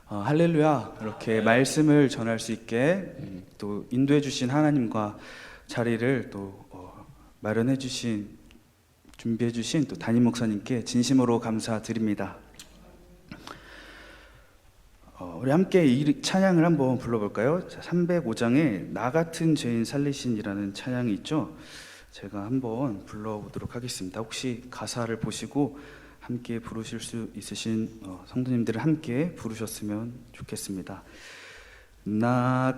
할렐루야. 이렇게 말씀을 전할 수 있게 또 인도해 주신 하나님과 자리를 또 마련해 주신, 준비해 주신 또 담임 목사님께 진심으로 감사드립니다. 우리 함께 이 찬양을 한번 불러볼까요? 305장에 나 같은 죄인 살리신이라는 찬양이 있죠. 제가 한번 불러보도록 하겠습니다. 혹시 가사를 보시고 함께 부르실 수 있으신 성도님들을 함께 부르셨으면 좋겠습니다. 나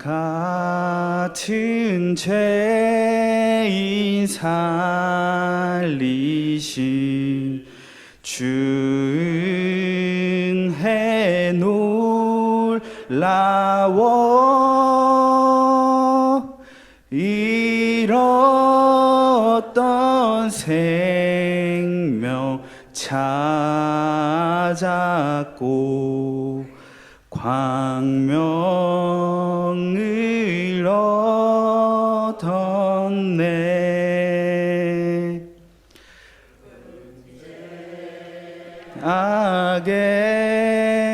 같은 죄인 살리신 주은 해 놀라워 잃었던 생명 찾았고 광명을 얻었네.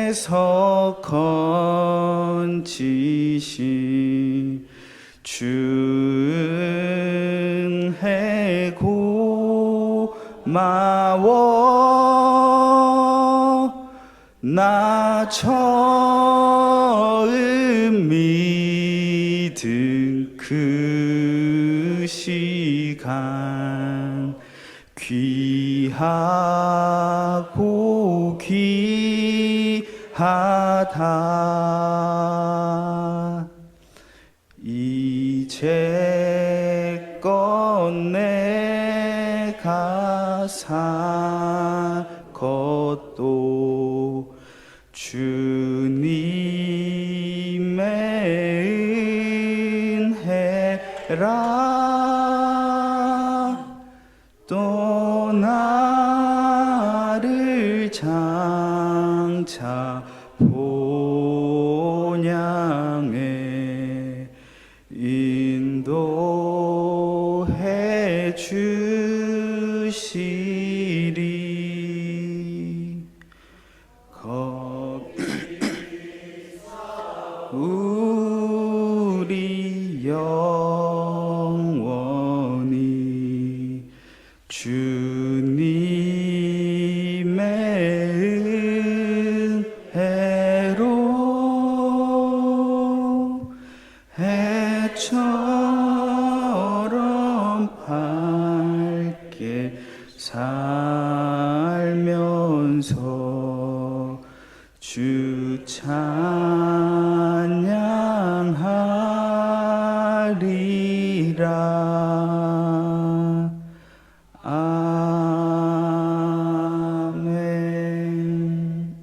악에서 건지신 주은 고마워. 나 처음 믿은 그 시간 귀하고 귀하다. 이제껏 내가 산 것도 주님의 은혜라. 또 나를 장차 본향에 인도해 주시리. 우리 영원히 주님의 은혜로 해처럼 밝게 살면서 주 찬양하리라. 아멘.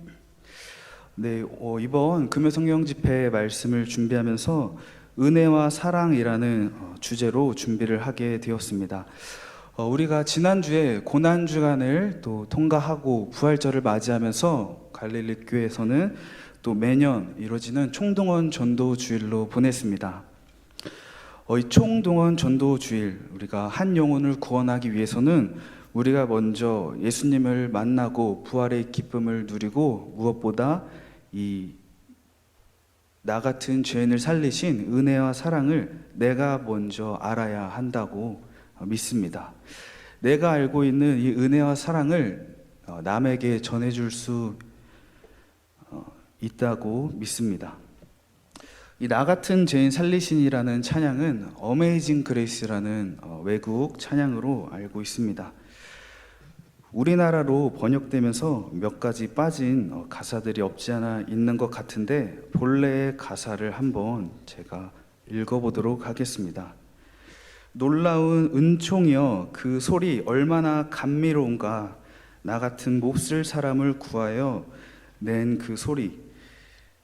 네, 이번 금요성경 집회 말씀을 준비하면서 은혜와 사랑이라는 주제로 준비를 하게 되었습니다. 우리가 지난주에 고난주간을 또 통과하고 부활절을 맞이하면서 갈릴리 교회에서는 또 매년 이루어지는 총동원 전도주일로 보냈습니다. 이 총동원 전도주일, 우리가 한 영혼을 구원하기 위해서는 우리가 먼저 예수님을 만나고 부활의 기쁨을 누리고 무엇보다 나 같은 죄인을 살리신 은혜와 사랑을 내가 먼저 알아야 한다고 믿습니다. 내가 알고 있는 이 은혜와 사랑을 남에게 전해줄 수 있다고 믿습니다. 이 나 같은 죄인 살리신이라는 찬양은 어메이징 그레이스라는 외국 찬양으로 알고 있습니다. 우리나라로 번역되면서 몇 가지 빠진 가사들이 없지 않아 있는 것 같은데 본래의 가사를 한번 제가 읽어보도록 하겠습니다. 놀라운 은총이여 그 소리 얼마나 감미로운가. 나 같은 몹쓸 사람을 구하여 낸 그 소리.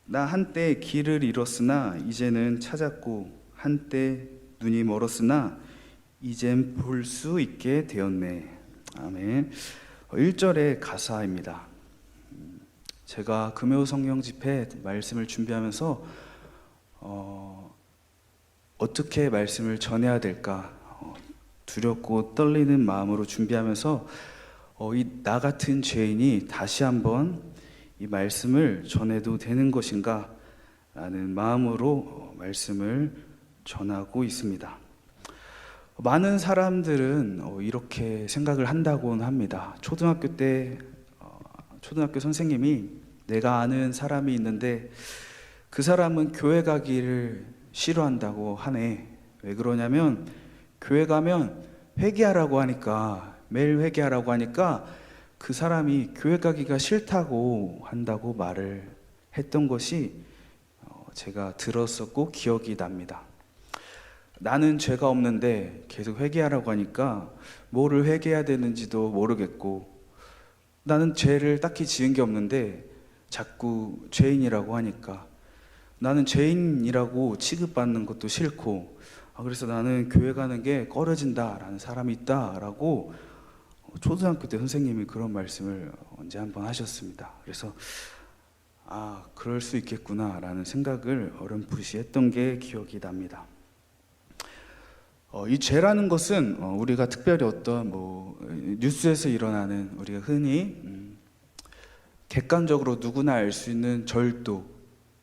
나 한때 길을 잃었으나 이제는 찾았고 한때 눈이 멀었으나 이젠 볼 수 있게 되었네. 아멘. 1절의 가사입니다. 제가 금요 성경 집회 말씀을 준비하면서 어떻게 말씀을 전해야 될까 두렵고 떨리는 마음으로 준비하면서 이 나 같은 죄인이 다시 한번 이 말씀을 전해도 되는 것인가 라는 마음으로 말씀을 전하고 있습니다. 많은 사람들은 이렇게 생각을 한다고는 합니다. 초등학교 때 초등학교 선생님이 내가 아는 사람이 있는데 그 사람은 교회 가기를 싫어한다고 하네. 왜 그러냐면 교회 가면 회개하라고 하니까, 매일 회개하라고 하니까 그 사람이 교회 가기가 싫다고 한다고 말을 했던 것이 제가 들었었고 기억이 납니다. 나는 죄가 없는데 계속 회개하라고 하니까 뭐를 회개해야 되는지도 모르겠고, 나는 죄를 딱히 지은 게 없는데 자꾸 죄인이라고 하니까 나는 죄인이라고 취급받는 것도 싫고, 그래서 나는 교회 가는 게 꺼려진다라는 사람이 있다라고 초등학교 때 선생님이 그런 말씀을 언제 한번 하셨습니다. 그래서 그럴 수 있겠구나라는 생각을 어렴풋이 했던 게 기억이 납니다. 이 죄라는 것은 우리가 특별히 어떤 뉴스에서 일어나는, 우리가 흔히 객관적으로 누구나 알 수 있는 절도,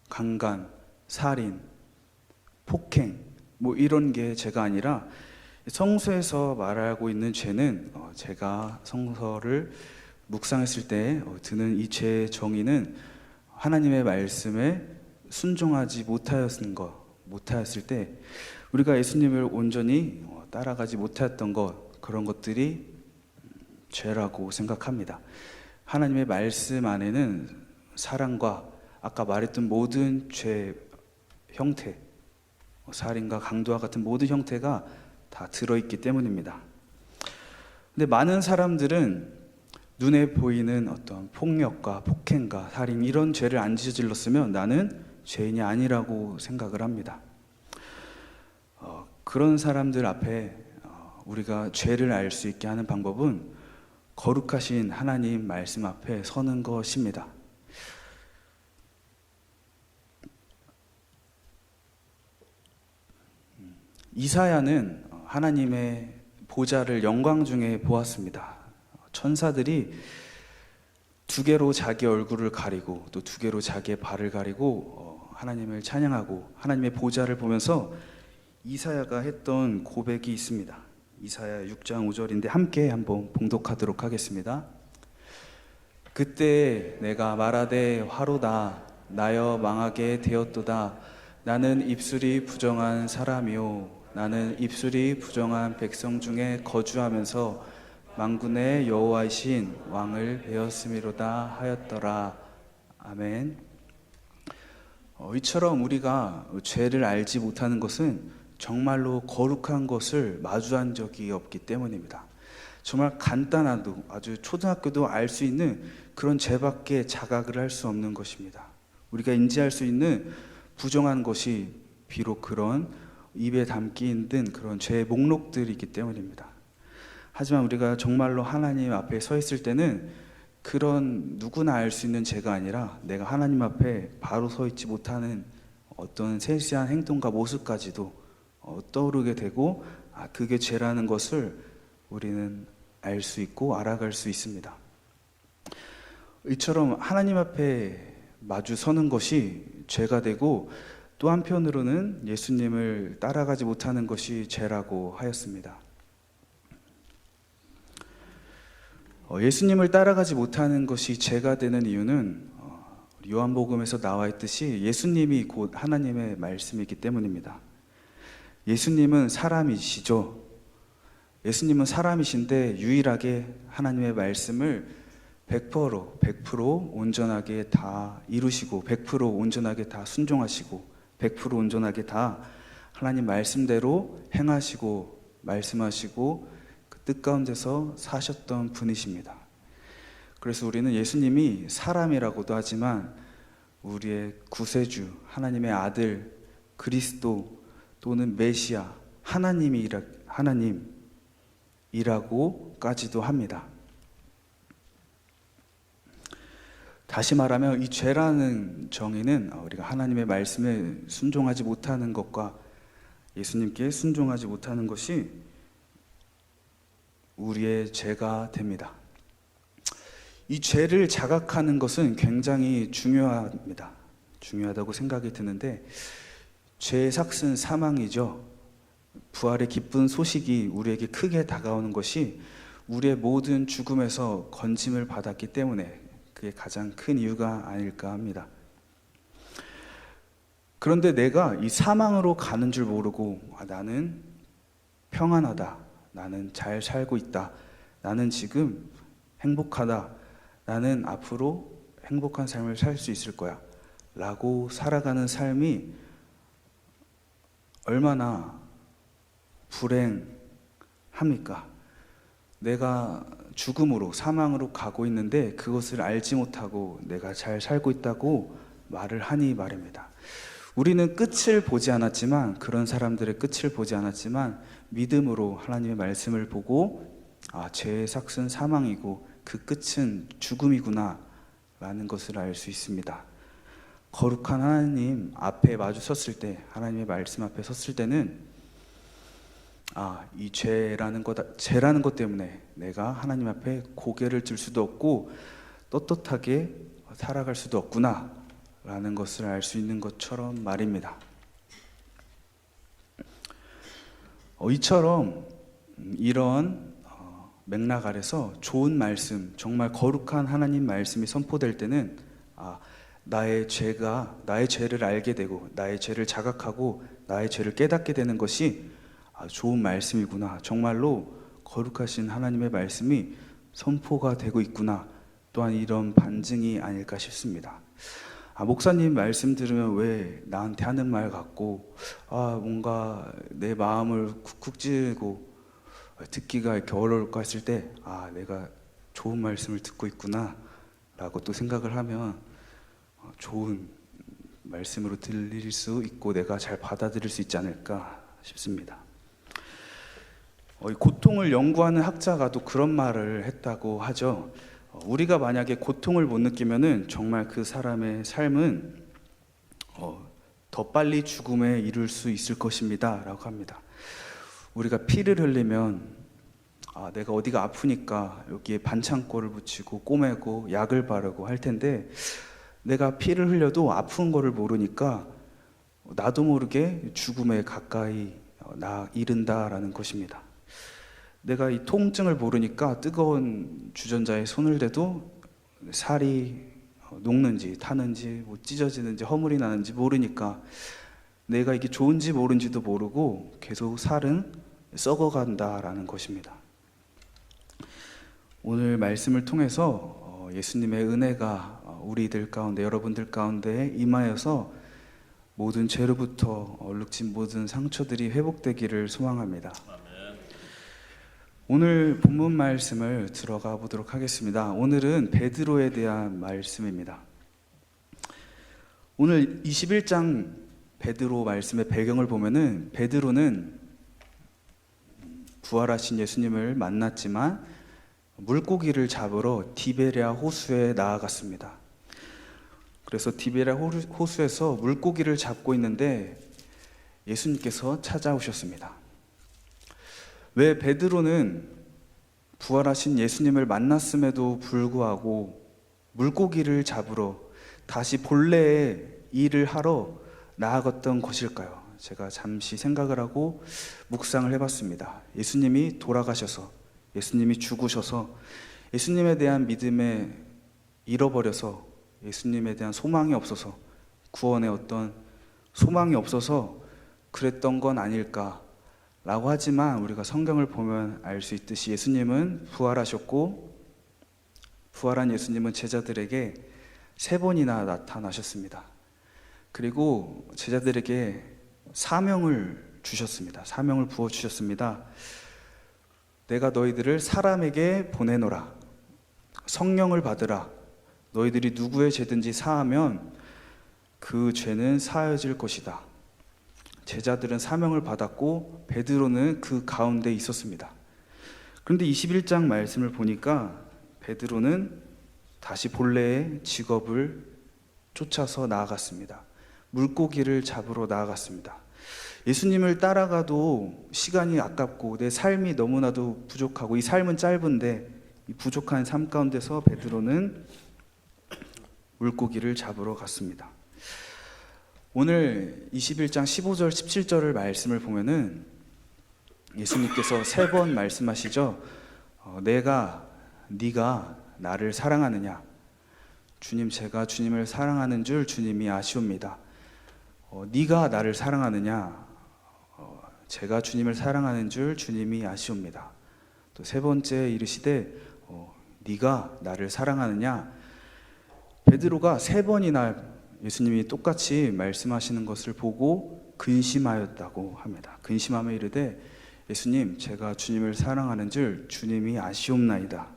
강간, 살인, 폭행 이런 게 죄가 아니라, 성서에서 말하고 있는 죄는 제가 성서를 묵상했을 때 드는 이 죄의 정의는 하나님의 말씀에 순종하지 못하였을 때, 우리가 예수님을 온전히 따라가지 못했던 그런 것들이 죄라고 생각합니다. 하나님의 말씀 안에는 사랑과 아까 말했던 모든 죄 형태, 살인과 강도와 같은 모든 형태가 다 들어있기 때문입니다. 근데 많은 사람들은 눈에 보이는 어떤 폭력과 폭행과 살인, 이런 죄를 안 저질렀으면 나는 죄인이 아니라고 생각을 합니다. 그런 사람들 앞에 우리가 죄를 알 수 있게 하는 방법은 거룩하신 하나님 말씀 앞에 서는 것입니다. 이사야는 하나님의 보좌를 영광 중에 보았습니다. 천사들이 두 개로 자기 얼굴을 가리고 또 두 개로 자기의 발을 가리고 하나님을 찬양하고 하나님의 보좌를 보면서 이사야가 했던 고백이 있습니다. 이사야 6장 5절인데 함께 한번 봉독하도록 하겠습니다. 그때 내가 말하되 화로다 나여 망하게 되었도다. 나는 입술이 부정한 사람이요 나는 입술이 부정한 백성 중에 거주하면서 만군의 여호와이신 왕을 배웠음이로다 하였더라. 아멘. 이처럼 우리가 죄를 알지 못하는 것은 정말로 거룩한 것을 마주한 적이 없기 때문입니다. 정말 간단하도 아주 초등학교도 알 수 있는 그런 죄밖에 자각을 할 수 없는 것입니다. 우리가 인지할 수 있는 부정한 것이 비록 그런 입에 담기 힘든 그런 죄의 목록들이기 때문입니다. 하지만 우리가 정말로 하나님 앞에 서 있을 때는 그런 누구나 알 수 있는 죄가 아니라 내가 하나님 앞에 바로 서 있지 못하는 어떤 세세한 행동과 모습까지도 떠오르게 되고 그게 죄라는 것을 우리는 알 수 있고 알아갈 수 있습니다. 이처럼 하나님 앞에 마주 서는 것이 죄가 되고, 또 한편으로는 예수님을 따라가지 못하는 것이 죄라고 하였습니다. 예수님을 따라가지 못하는 것이 죄가 되는 이유는 요한복음에서 나와 있듯이 예수님이 곧 하나님의 말씀이기 때문입니다. 예수님은 사람이시죠. 예수님은 사람이신데 유일하게 하나님의 말씀을 100% 온전하게 다 이루시고 100% 온전하게 다 순종하시고 100% 온전하게 다 하나님 말씀대로 행하시고 말씀하시고 그 뜻 가운데서 사셨던 분이십니다. 그래서 우리는 예수님이 사람이라고도 하지만 우리의 구세주, 하나님의 아들, 그리스도 또는 메시아, 하나님이라고까지도 합니다. 다시 말하면 이 죄라는 정의는 우리가 하나님의 말씀에 순종하지 못하는 것과 예수님께 순종하지 못하는 것이 우리의 죄가 됩니다. 이 죄를 자각하는 것은 굉장히 중요합니다. 중요하다고 생각이 드는데, 죄의 삭은 사망이죠. 부활의 기쁜 소식이 우리에게 크게 다가오는 것이 우리의 모든 죽음에서 건짐을 받았기 때문에 그게 가장 큰 이유가 아닐까 합니다. 그런데 내가 이 사망으로 가는 줄 모르고 나는 평안하다, 나는 잘 살고 있다, 나는 지금 행복하다, 나는 앞으로 행복한 삶을 살 수 있을 거야 라고 살아가는 삶이 얼마나 불행합니까? 내가 죽음으로, 사망으로 가고 있는데 그것을 알지 못하고 내가 잘 살고 있다고 말을 하니 말입니다. 우리는 끝을 보지 않았지만, 그런 사람들의 끝을 보지 않았지만 믿음으로 하나님의 말씀을 보고 죄의 삭은 사망이고 그 끝은 죽음이구나 라는 것을 알 수 있습니다. 거룩한 하나님 앞에 마주 섰을 때, 하나님의 말씀 앞에 섰을 때는 이 죄라는 것 때문에 내가 하나님 앞에 고개를 들 수도 없고 떳떳하게 살아갈 수도 없구나 라는 것을 알 수 있는 것처럼 말입니다. 이처럼 이런 맥락 아래서 좋은 말씀, 정말 거룩한 하나님 말씀이 선포될 때는 나의 죄를 알게 되고 나의 죄를 자각하고 나의 죄를 깨닫게 되는 것이 좋은 말씀이구나, 정말로 거룩하신 하나님의 말씀이 선포가 되고 있구나, 또한 이런 반증이 아닐까 싶습니다. 목사님 말씀 들으면 왜 나한테 하는 말 같고 뭔가 내 마음을 쿡쿡 찌르고 듣기가 이렇게 어려울까 했을 때 내가 좋은 말씀을 듣고 있구나 라고 또 생각을 하면 좋은 말씀으로 들릴 수 있고 내가 잘 받아들일 수 있지 않을까 싶습니다. 이 고통을 연구하는 학자가 또 그런 말을 했다고 하죠. 우리가 만약에 고통을 못 느끼면은 정말 그 사람의 삶은 더 빨리 죽음에 이를 수 있을 것입니다 라고 합니다. 우리가 피를 흘리면 내가 어디가 아프니까 여기에 반창고를 붙이고 꼬매고 약을 바르고 할 텐데, 내가 피를 흘려도 아픈 거를 모르니까 나도 모르게 죽음에 가까이 이른다라는 것입니다. 내가 이 통증을 모르니까 뜨거운 주전자에 손을 대도 살이 녹는지 타는지 찢어지는지 허물이 나는지 모르니까 내가 이게 좋은지 모른지도 모르고 계속 살은 썩어간다라는 것입니다. 오늘 말씀을 통해서 예수님의 은혜가 우리들 가운데, 여러분들 가운데 임하여서 모든 죄로부터 얼룩진 모든 상처들이 회복되기를 소망합니다. 오늘 본문 말씀을 들어가 보도록 하겠습니다. 오늘은 베드로에 대한 말씀입니다. 오늘 21장 베드로 말씀의 배경을 보면은, 베드로는 부활하신 예수님을 만났지만 물고기를 잡으러 디베랴 호수에 나아갔습니다. 그래서 디베랴 호수에서 물고기를 잡고 있는데 예수님께서 찾아오셨습니다. 왜 베드로는 부활하신 예수님을 만났음에도 불구하고 물고기를 잡으러 다시 본래의 일을 하러 나아갔던 것일까요? 제가 잠시 생각을 하고 묵상을 해봤습니다. 예수님이 돌아가셔서, 예수님이 죽으셔서 예수님에 대한 믿음에 잃어버려서, 예수님에 대한 소망이 없어서, 구원의 어떤 소망이 없어서 그랬던 건 아닐까 라고 하지만, 우리가 성경을 보면 알 수 있듯이 예수님은 부활하셨고, 부활한 예수님은 제자들에게 3번이나 나타나셨습니다. 그리고 제자들에게 사명을 주셨습니다. 사명을 부어주셨습니다. 내가 너희들을 사람에게 보내노라. 성령을 받으라. 너희들이 누구의 죄든지 사하면 그 죄는 사해질 것이다. 제자들은 사명을 받았고 베드로는 그 가운데 있었습니다. 그런데 21장 말씀을 보니까 베드로는 다시 본래의 직업을 쫓아서 나아갔습니다. 물고기를 잡으러 나아갔습니다. 예수님을 따라가도 시간이 아깝고 내 삶이 너무나도 부족하고 이 삶은 짧은데 이 부족한 삶 가운데서 베드로는 물고기를 잡으러 갔습니다. 오늘 21장 15절 17절을 말씀을 보면은 예수님께서 3번 말씀하시죠. 네가 나를 사랑하느냐? 주님, 제가 주님을 사랑하는 줄 주님이 아시옵니다. 네가 나를 사랑하느냐? 제가 주님을 사랑하는 줄 주님이 아시옵니다. 또 3번째 이르시되 네가 나를 사랑하느냐? 베드로가 3번이나 예수님이 똑같이 말씀하시는 것을 보고 근심하였다고 합니다. 근심하며 이르되 예수님, 제가 주님을 사랑하는 줄 주님이 아시옵나이다.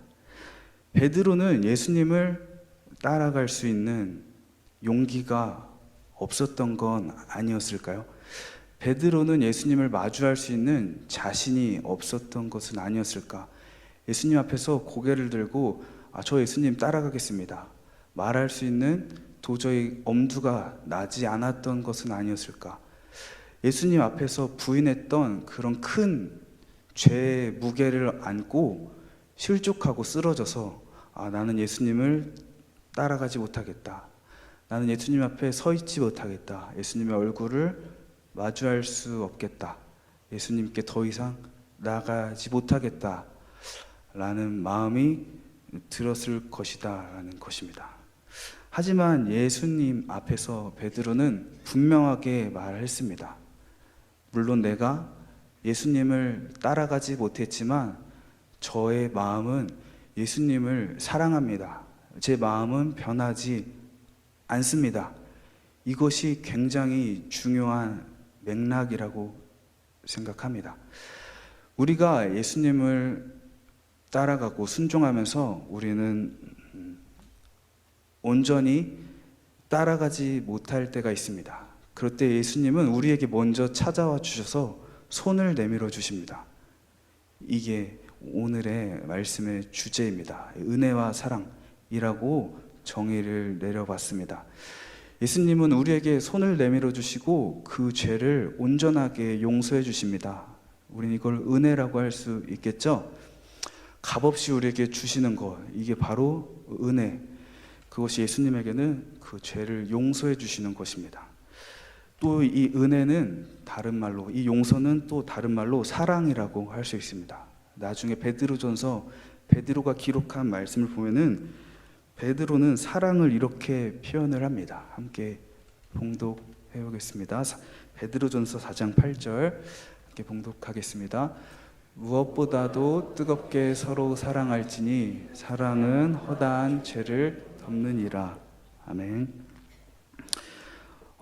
베드로는 예수님을 따라갈 수 있는 용기가 없었던 건 아니었을까요? 베드로는 예수님을 마주할 수 있는 자신이 없었던 것은 아니었을까? 예수님 앞에서 고개를 들고 저 예수님 따라가겠습니다 말할 수 있는 도저히 엄두가 나지 않았던 것은 아니었을까? 예수님 앞에서 부인했던 그런 큰 죄의 무게를 안고 실족하고 쓰러져서 나는 예수님을 따라가지 못하겠다. 나는 예수님 앞에 서 있지 못하겠다. 예수님의 얼굴을 마주할 수 없겠다. 예수님께 더 이상 나가지 못하겠다. 라는 마음이 들었을 것이다. 라는 것입니다. 하지만 예수님 앞에서 베드로는 분명하게 말했습니다. 물론 내가 예수님을 따라가지 못했지만 저의 마음은 예수님을 사랑합니다. 제 마음은 변하지 않습니다. 이것이 굉장히 중요한 맥락이라고 생각합니다. 우리가 예수님을 따라가고 순종하면서 우리는 온전히 따라가지 못할 때가 있습니다. 그럴 때 예수님은 우리에게 먼저 찾아와 주셔서 손을 내밀어 주십니다. 이게 오늘의 말씀의 주제입니다. 은혜와 사랑이라고 정의를 내려봤습니다. 예수님은 우리에게 손을 내밀어 주시고 그 죄를 온전하게 용서해 주십니다. 우리는 이걸 은혜라고 할 수 있겠죠? 값없이 우리에게 주시는 것, 이게 바로 은혜. 그것이 예수님에게는 그 죄를 용서해 주시는 것입니다. 또 이 은혜는 다른 말로, 이 용서는 또 다른 말로 사랑이라고 할 수 있습니다. 나중에 베드로전서 베드로가 기록한 말씀을 보면은 베드로는 사랑을 이렇게 표현을 합니다. 함께 봉독해 보겠습니다. 베드로전서 4장 8절 함께 봉독하겠습니다. 무엇보다도 뜨겁게 서로 사랑할지니 사랑은 허다한 죄를 덮느니라. 아멘.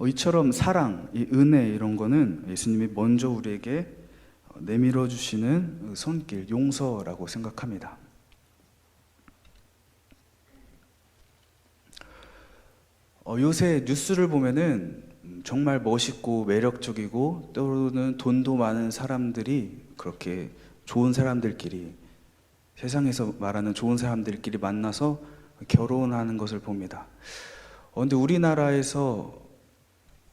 이처럼 사랑, 이 은혜 이런 거는 예수님이 먼저 우리에게 내밀어 주시는 손길, 용서라고 생각합니다. 요새 뉴스를 보면은 정말 멋있고 매력적이고 또는 돈도 많은 사람들이 그렇게 좋은 사람들끼리, 세상에서 말하는 좋은 사람들끼리 만나서 결혼하는 것을 봅니다. 근데 우리나라에서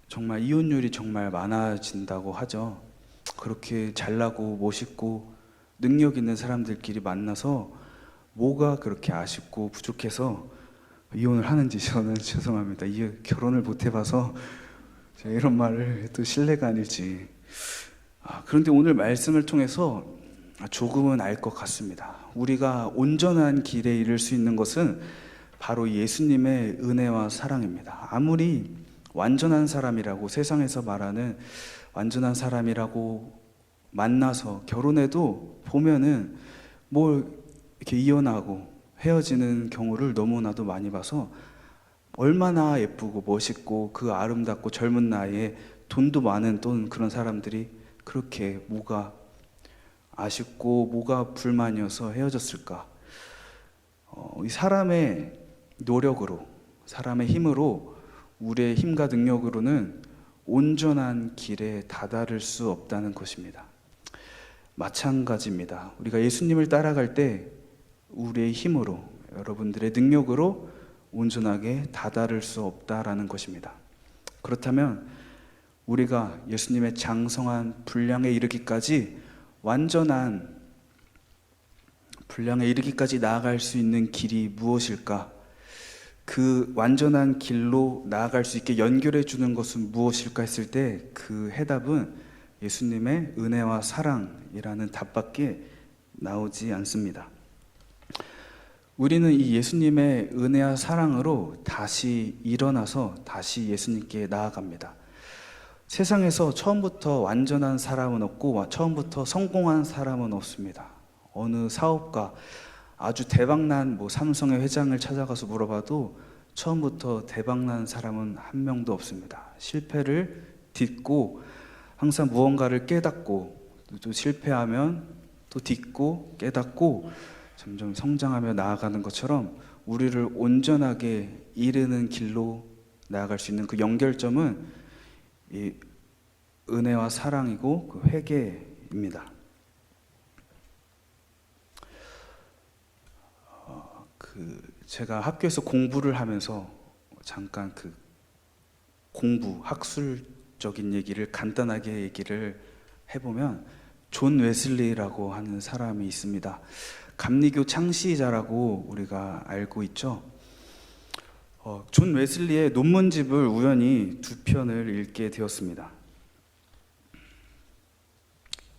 정말 이혼율이 정말 많아진다고 하죠. 그렇게 잘나고 멋있고 능력 있는 사람들끼리 만나서 뭐가 그렇게 아쉽고 부족해서 이혼을 하는지 저는 죄송합니다. 이 결혼을 못 해봐서 제가 이런 말을 또 신뢰가 아닐지. 그런데 오늘 말씀을 통해서 조금은 알 것 같습니다. 우리가 온전한 길에 이를 수 있는 것은 바로 예수님의 은혜와 사랑입니다. 아무리 완전한 사람이라고 세상에서 말하는 완전한 사람이라고 만나서 결혼해도 보면은 뭐 이렇게 이혼하고 헤어지는 경우를 너무나도 많이 봐서 얼마나 예쁘고 멋있고 그 아름답고 젊은 나이에 돈도 많은 또 그런 사람들이 그렇게 뭐가 아쉽고 뭐가 불만이어서 헤어졌을까? 이 사람의 노력으로, 사람의 힘으로, 우리의 힘과 능력으로는 온전한 길에 다다를 수 없다는 것입니다. 마찬가지입니다. 우리가 예수님을 따라갈 때 우리의 힘으로, 여러분들의 능력으로 온전하게 다다를 수 없다라는 것입니다. 그렇다면 우리가 예수님의 장성한 분량에 이르기까지 완전한 분량에 이르기까지 나아갈 수 있는 길이 무엇일까? 그 완전한 길로 나아갈 수 있게 연결해 주는 것은 무엇일까 했을 때 그 해답은 예수님의 은혜와 사랑이라는 답밖에 나오지 않습니다. 우리는 이 예수님의 은혜와 사랑으로 다시 일어나서 다시 예수님께 나아갑니다. 세상에서 처음부터 완전한 사람은 없고 처음부터 성공한 사람은 없습니다. 어느 사업가 아주 대박난 삼성의 회장을 찾아가서 물어봐도 처음부터 대박난 사람은 한 명도 없습니다. 실패를 딛고 항상 무언가를 깨닫고 또 실패하면 또 딛고 깨닫고 점점 성장하며 나아가는 것처럼 우리를 온전하게 이르는 길로 나아갈 수 있는 그 연결점은 이 은혜와 사랑이고 그 회개입니다. 제가 학교에서 공부를 하면서 잠깐 그 공부 학술적인 얘기를 간단하게 얘기를 해보면 존 웨슬리라고 하는 사람이 있습니다. 감리교 창시자라고 우리가 알고 있죠. 존 웨슬리의 논문집을 우연히 2편을 읽게 되었습니다.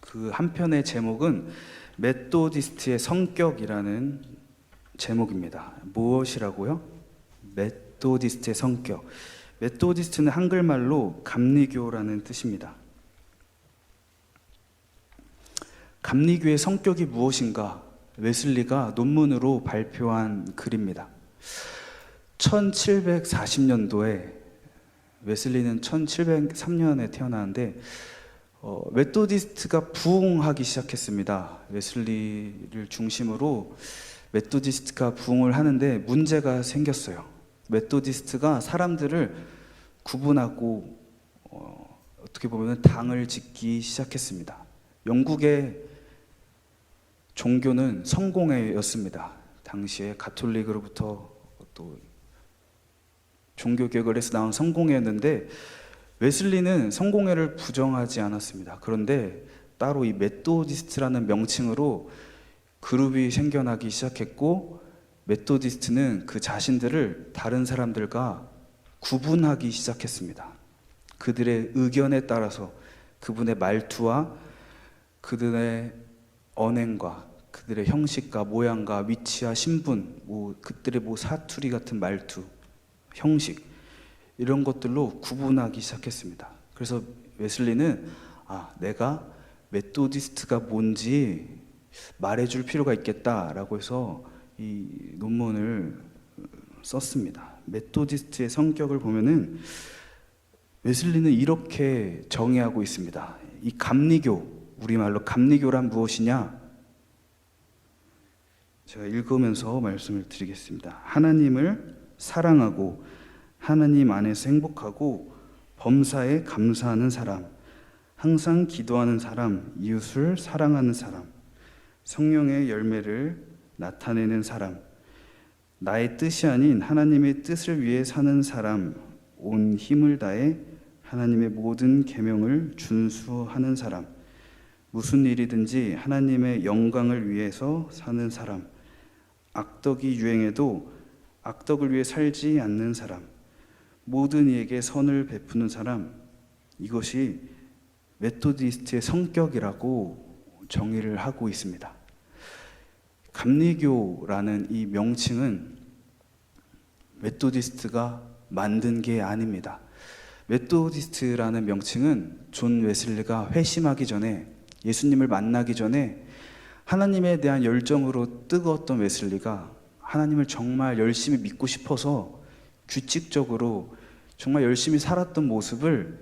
그 한 편의 제목은 메토디스트의 성격이라는 제목입니다. 무엇이라고요? 메토디스트의 성격. 메토디스트는 한글말로 감리교라는 뜻입니다. 감리교의 성격이 무엇인가? 웨슬리가 논문으로 발표한 글입니다. 1740년도에 웨슬리는 1703년에 태어나는데 메토디스트가 부흥하기 시작했습니다. 웨슬리를 중심으로 메토디스트가 부흥을 하는데 문제가 생겼어요. 메토디스트가 사람들을 구분하고 어떻게 보면 당을 짓기 시작했습니다. 영국의 종교는 성공회였습니다. 당시에 가톨릭으로부터 또 종교개혁을 해서 나온 성공회였는데 웨슬리는 성공회를 부정하지 않았습니다. 그런데 따로 이 메토디스트라는 명칭으로 그룹이 생겨나기 시작했고 메토디스트는 그 자신들을 다른 사람들과 구분하기 시작했습니다. 그들의 의견에 따라서 그분의 말투와 그들의 언행과 그들의 형식과 모양과 위치와 신분, 그들의 사투리 같은 말투, 형식 이런 것들로 구분하기 시작했습니다. 그래서 웨슬리는 내가 메토디스트가 뭔지 말해줄 필요가 있겠다라고 해서 이 논문을 썼습니다. 메토디스트의 성격을 보면은 웨슬리는 이렇게 정의하고 있습니다. 이 감리교, 우리말로 감리교란 무엇이냐? 제가 읽으면서 말씀을 드리겠습니다. 하나님을 사랑하고 하나님 안에서 행복하고 범사에 감사하는 사람, 항상 기도하는 사람, 이웃을 사랑하는 사람, 성령의 열매를 나타내는 사람, 나의 뜻이 아닌 하나님의 뜻을 위해 사는 사람, 온 힘을 다해 하나님의 모든 계명을 준수하는 사람, 무슨 일이든지 하나님의 영광을 위해서 사는 사람, 악덕이 유행해도 악덕을 위해 살지 않는 사람, 모든 이에게 선을 베푸는 사람, 이것이 메토디스트의 성격이라고 정의를 하고 있습니다. 감리교라는 이 명칭은 메토디스트가 만든 게 아닙니다. 메토디스트라는 명칭은 존 웨슬리가 회심하기 전에, 예수님을 만나기 전에 하나님에 대한 열정으로 뜨거웠던 웨슬리가 하나님을 정말 열심히 믿고 싶어서 규칙적으로 정말 열심히 살았던 모습을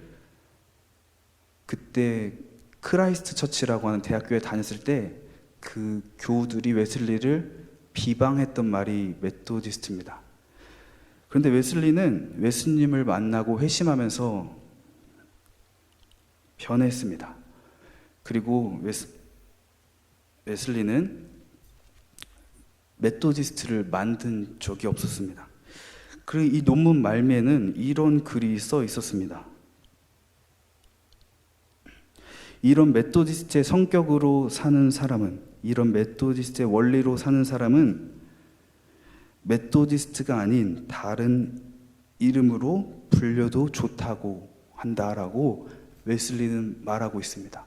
그때 크라이스트 처치라고 하는 대학교에 다녔을 때 그 교우들이 웨슬리를 비방했던 말이 메토디스트입니다. 그런데 웨슬리는 예수님을 만나고 회심하면서 변했습니다. 그리고 웨슬리는 메토디스트를 만든 적이 없었습니다. 그리고 이 논문 말미에는 이런 글이 써 있었습니다. 이런 메토디스트의 성격으로 사는 사람은, 이런 메토디스트의 원리로 사는 사람은 메토디스트가 아닌 다른 이름으로 불려도 좋다고 한다라고 웨슬리는 말하고 있습니다.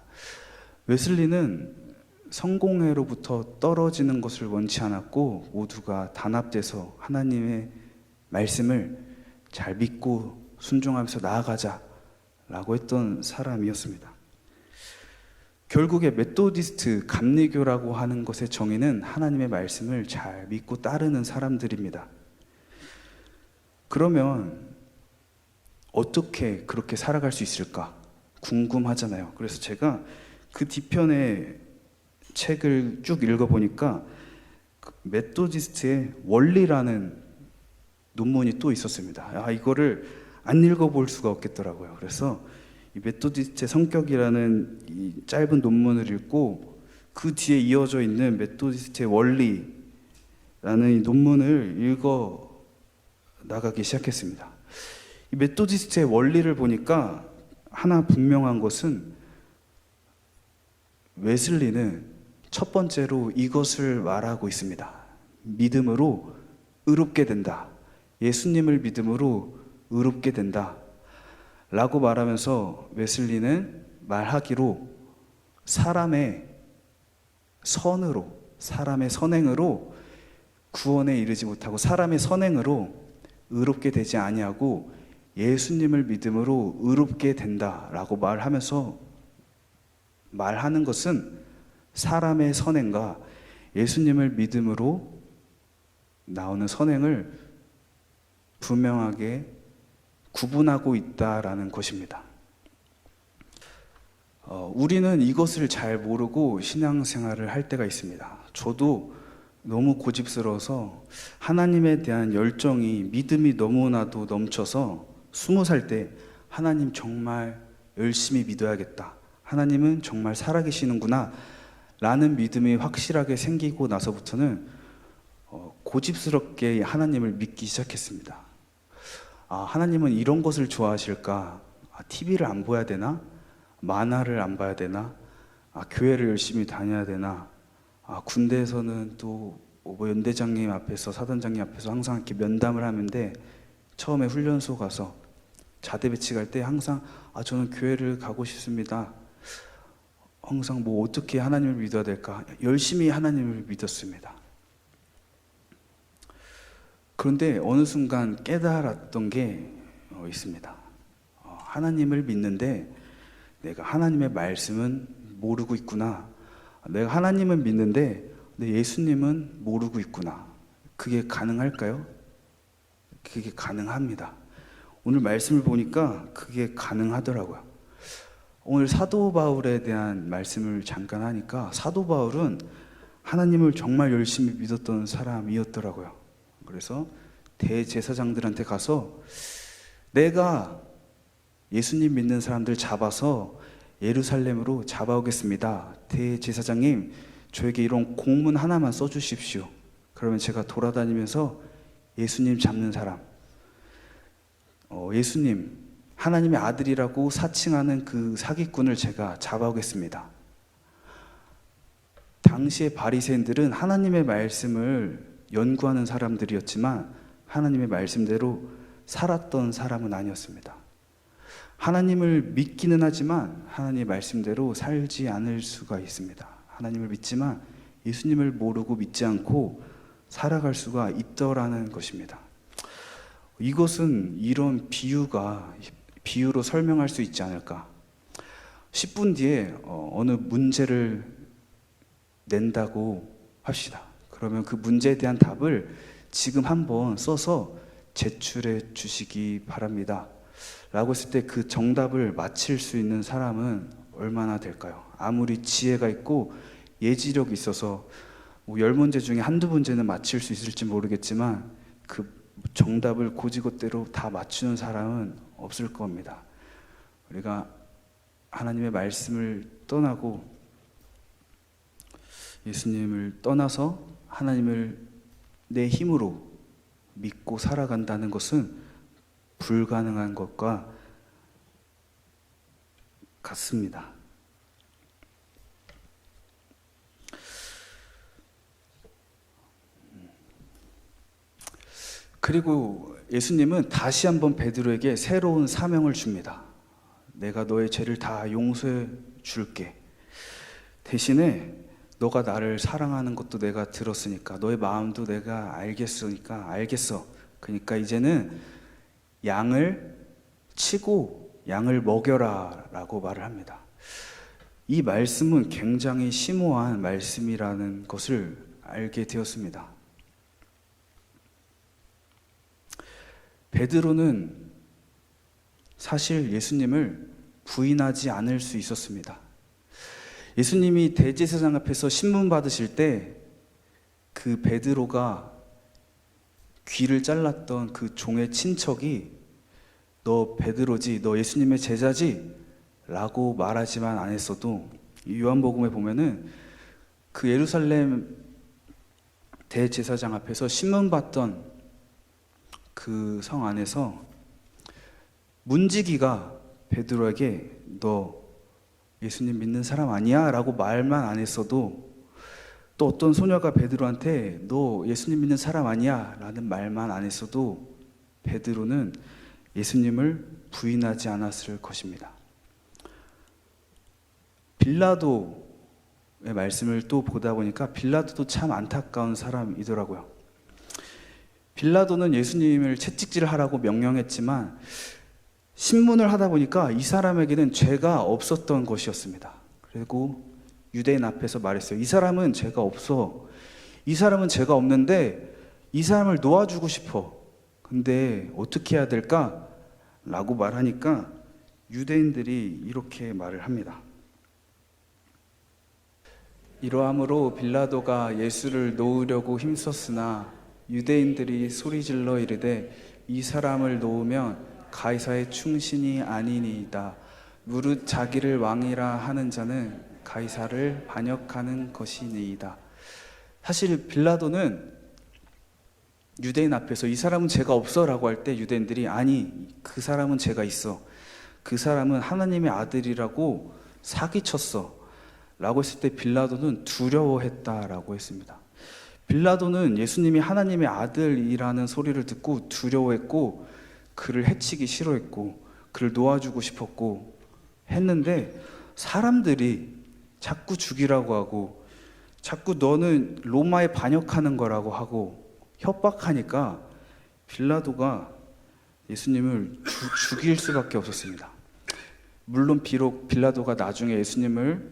웨슬리는 성공회로부터 떨어지는 것을 원치 않았고 모두가 단합돼서 하나님의 말씀을 잘 믿고 순종하면서 나아가자라고 했던 사람이었습니다. 결국에 메토디스트, 감리교라고 하는 것의 정의는 하나님의 말씀을 잘 믿고 따르는 사람들입니다. 그러면 어떻게 그렇게 살아갈 수 있을까 궁금하잖아요. 그래서 제가 그 뒤편에 책을 쭉 읽어보니까 메토디스트의 원리라는 논문이 또 있었습니다. 이거를 안 읽어볼 수가 없겠더라고요. 그래서 이 메토디스트의 성격이라는 이 짧은 논문을 읽고 그 뒤에 이어져 있는 메토디스트의 원리라는 이 논문을 읽어 나가기 시작했습니다. 이 메토디스트의 원리를 보니까 하나 분명한 것은 웨슬리는 첫 번째로 이것을 말하고 있습니다. 믿음으로 의롭게 된다. 예수님을 믿음으로 의롭게 된다. 라고 말하면서 웨슬리는 말하기로 사람의 선으로, 사람의 선행으로 구원에 이르지 못하고 사람의 선행으로 의롭게 되지 아니하고 예수님을 믿음으로 의롭게 된다라고 말하면서 말하는 것은 사람의 선행과 예수님을 믿음으로 나오는 선행을 분명하게 구분하고 있다라는 것입니다. 우리는 이것을 잘 모르고 신앙생활을 할 때가 있습니다. 저도 너무 고집스러워서 하나님에 대한 열정이, 믿음이 너무나도 넘쳐서 20살 때 하나님 정말 열심히 믿어야겠다. 하나님은 정말 살아계시는구나 라는 믿음이 확실하게 생기고 나서부터는 고집스럽게 하나님을 믿기 시작했습니다. 하나님은 이런 것을 좋아하실까? TV를 안 봐야 되나? 만화를 안 봐야 되나? 교회를 열심히 다녀야 되나? 군대에서는 또 연대장님 앞에서, 사단장님 앞에서 항상 이렇게 면담을 하는데 처음에 훈련소 가서 자대 배치 갈 때 항상 저는 교회를 가고 싶습니다. 항상 어떻게 하나님을 믿어야 될까? 열심히 하나님을 믿었습니다. 그런데 어느 순간 깨달았던 게 있습니다. 하나님을 믿는데 내가 하나님의 말씀은 모르고 있구나. 내가 하나님은 믿는데 예수님은 모르고 있구나. 그게 가능할까요? 그게 가능합니다. 오늘 말씀을 보니까 그게 가능하더라고요. 오늘 사도 바울에 대한 말씀을 잠깐 하니까 사도 바울은 하나님을 정말 열심히 믿었던 사람이었더라고요. 그래서 대제사장들한테 가서 내가 예수님 믿는 사람들 잡아서 예루살렘으로 잡아오겠습니다. 대제사장님, 저에게 이런 공문 하나만 써주십시오. 그러면 제가 돌아다니면서 예수님 잡는 사람, 예수님, 하나님의 아들이라고 사칭하는 그 사기꾼을 제가 잡아오겠습니다. 당시의 바리새인들은 하나님의 말씀을 연구하는 사람들이었지만 하나님의 말씀대로 살았던 사람은 아니었습니다. 하나님을 믿기는 하지만 하나님의 말씀대로 살지 않을 수가 있습니다. 하나님을 믿지만 예수님을 모르고 믿지 않고 살아갈 수가 있더라는 것입니다. 이것은 이런 비유로 설명할 수 있지 않을까. 10분 뒤에 어느 문제를 낸다고 합시다. 그러면 그 문제에 대한 답을 지금 한번 써서 제출해 주시기 바랍니다. 라고 했을 때 그 정답을 맞힐 수 있는 사람은 얼마나 될까요? 아무리 지혜가 있고 예지력이 있어서 10문제 중에 한두 문제는 맞힐 수 있을지 모르겠지만 그 정답을 고지고대로 다 맞추는 사람은 없을 겁니다. 우리가 하나님의 말씀을 떠나고 예수님을 떠나서 하나님을 내 힘으로 믿고 살아간다는 것은 불가능한 것과 같습니다. 그리고 예수님은 다시 한번 베드로에게 새로운 사명을 줍니다. 내가 너의 죄를 다 용서해 줄게. 대신에 너가 나를 사랑하는 것도 내가 들었으니까, 너의 마음도 내가 알겠으니까 알겠어. 그러니까 이제는 양을 치고 양을 먹여라 라고 말을 합니다. 이 말씀은 굉장히 심오한 말씀이라는 것을 알게 되었습니다. 베드로는 사실 예수님을 부인하지 않을 수 있었습니다. 예수님이 대제사장 앞에서 신문 받으실 때 그 베드로가 귀를 잘랐던 그 종의 친척이 너 베드로지, 너 예수님의 제자지? 라고 말하지만 안 했어도 요한복음에 보면은 그 예루살렘 대제사장 앞에서 신문 받던 그 성 안에서 문지기가 베드로에게 너 예수님 믿는 사람 아니야? 라고 말만 안 했어도, 또 어떤 소녀가 베드로한테 너 예수님 믿는 사람 아니야? 라는 말만 안 했어도 베드로는 예수님을 부인하지 않았을 것입니다. 빌라도의 말씀을 또 보다 보니까 빌라도도 참 안타까운 사람이더라고요. 빌라도는 예수님을 채찍질을 하라고 명령했지만 신문을 하다 보니까 이 사람에게는 죄가 없었던 것이었습니다. 그리고 유대인 앞에서 말했어요. 이 사람은 죄가 없어. 이 사람은 죄가 없는데 이 사람을 놓아주고 싶어. 근데 어떻게 해야 될까? 라고 말하니까 유대인들이 이렇게 말을 합니다. 이러함으로 빌라도가 예수를 놓으려고 힘썼으나 유대인들이 소리질러 이르되 이 사람을 놓으면 가이사의 충신이 아니니이다. 무릇 자기를 왕이라 하는 자는 가이사를 반역하는 것이니이다. 사실 빌라도는 유대인 앞에서 이 사람은 죄가 없어 라고 할 때 유대인들이 아니, 그 사람은 죄가 있어. 그 사람은 하나님의 아들이라고 사기쳤어 라고 했을 때 빌라도는 두려워했다라고 했습니다. 빌라도는 예수님이 하나님의 아들이라는 소리를 듣고 두려워했고 그를 해치기 싫어했고 그를 놓아주고 싶었고 했는데, 사람들이 자꾸 죽이라고 하고 자꾸 너는 로마에 반역하는 거라고 하고 협박하니까 빌라도가 예수님을 죽일 수밖에 없었습니다. 물론 비록 빌라도가 나중에 예수님을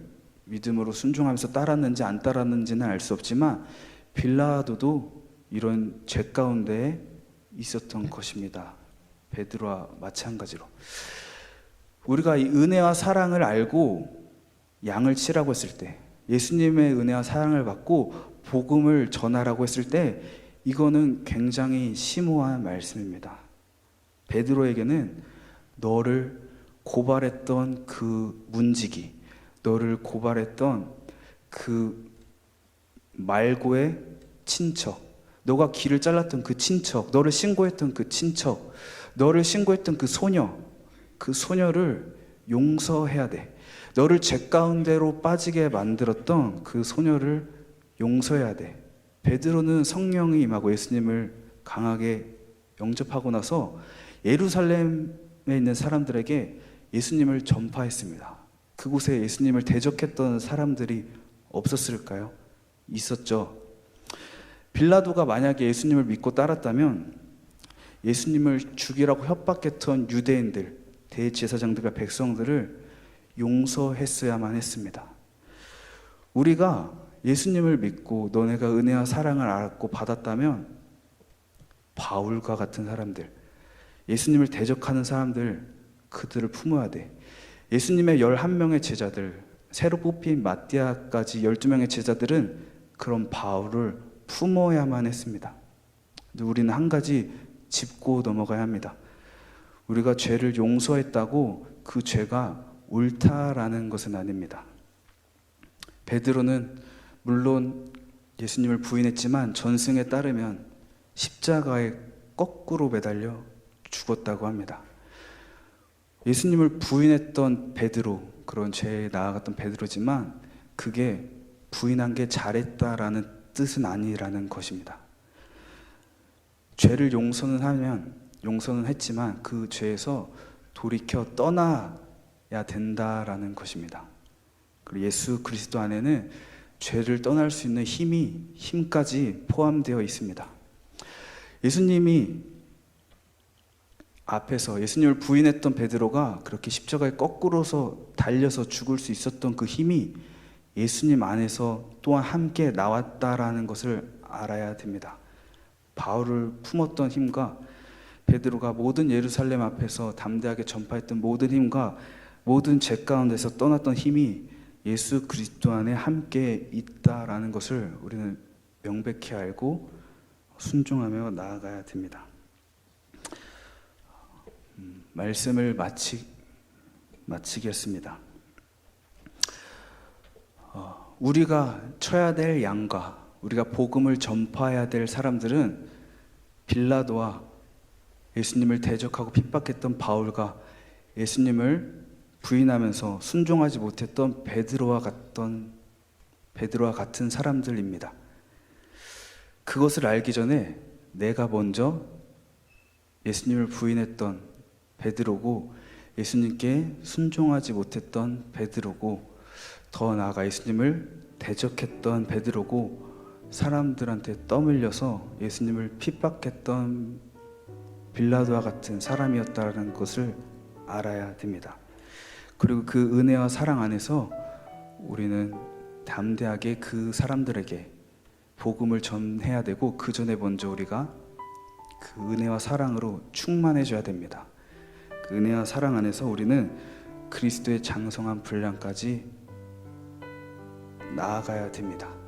믿음으로 순종하면서 따랐는지 안 따랐는지는 알 수 없지만 빌라도도 이런 죄 가운데 있었던 것입니다. 베드로와 마찬가지로 우리가 이 은혜와 사랑을 알고 양을 치라고 했을 때, 예수님의 은혜와 사랑을 받고 복음을 전하라고 했을 때 이거는 굉장히 심오한 말씀입니다. 베드로에게는 너를 고발했던 그 문지기, 너를 고발했던 그 말고의 친척, 너가 귀를 잘랐던 그 친척, 너를 신고했던 그 친척, 너를 신고했던 그 소녀를 용서해야 돼. 너를 죄 가운데로 빠지게 만들었던 그 소녀를 용서해야 돼. 베드로는 성령이 임하고 예수님을 강하게 영접하고 나서 예루살렘에 있는 사람들에게 예수님을 전파했습니다. 그곳에 예수님을 대적했던 사람들이 없었을까요? 있었죠. 빌라도가 만약에 예수님을 믿고 따랐다면 예수님을 죽이라고 협박했던 유대인들, 대제사장들과 백성들을 용서했어야만 했습니다. 우리가 예수님을 믿고 너네가 은혜와 사랑을 알고 받았다면 바울과 같은 사람들, 예수님을 대적하는 사람들, 그들을 품어야 돼. 예수님의 11명의 제자들, 새로 뽑힌 마띠아까지 12명의 제자들은 그런 바울을 품어야만 했습니다. 우리는 한 가지 짚고 넘어가야 합니다. 우리가 죄를 용서했다고 그 죄가 옳다라는 것은 아닙니다. 베드로는 물론 예수님을 부인했지만 전승에 따르면 십자가에 거꾸로 매달려 죽었다고 합니다. 예수님을 부인했던 베드로, 그런 죄에 나아갔던 베드로지만 그게 부인한 게 잘했다라는 뜻은 아니라는 것입니다. 죄를 용서는 했지만 그 죄에서 돌이켜 떠나야 된다라는 것입니다. 그리고 예수 그리스도 안에는 죄를 떠날 수 있는 힘까지 포함되어 있습니다. 예수님이 앞에서 예수님을 부인했던 베드로가 그렇게 십자가에 거꾸로서 달려서 죽을 수 있었던 그 힘이 예수님 안에서 또한 함께 나왔다라는 것을 알아야 됩니다. 바울을 품었던 힘과 베드로가 모든 예루살렘 앞에서 담대하게 전파했던 모든 힘과 모든 죄 가운데서 떠났던 힘이 예수 그리스도 안에 함께 있다라는 것을 우리는 명백히 알고 순종하며 나아가야 됩니다. 말씀을 마치겠습니다. 우리가 쳐야 될 양과 우리가 복음을 전파해야 될 사람들은 빌라도와 예수님을 대적하고 핍박했던 바울과 예수님을 부인하면서 순종하지 못했던 베드로와 같은 사람들입니다. 그것을 알기 전에 내가 먼저 예수님을 부인했던 베드로고 예수님께 순종하지 못했던 베드로고 더 나아가 예수님을 대적했던 베드로고 사람들한테 떠밀려서 예수님을 핍박했던 빌라도와 같은 사람이었다는 것을 알아야 됩니다. 그리고 그 은혜와 사랑 안에서 우리는 담대하게 그 사람들에게 복음을 전해야 되고 그 전에 먼저 우리가 그 은혜와 사랑으로 충만해져야 됩니다. 그 은혜와 사랑 안에서 우리는 그리스도의 장성한 분량까지 나아가야 됩니다.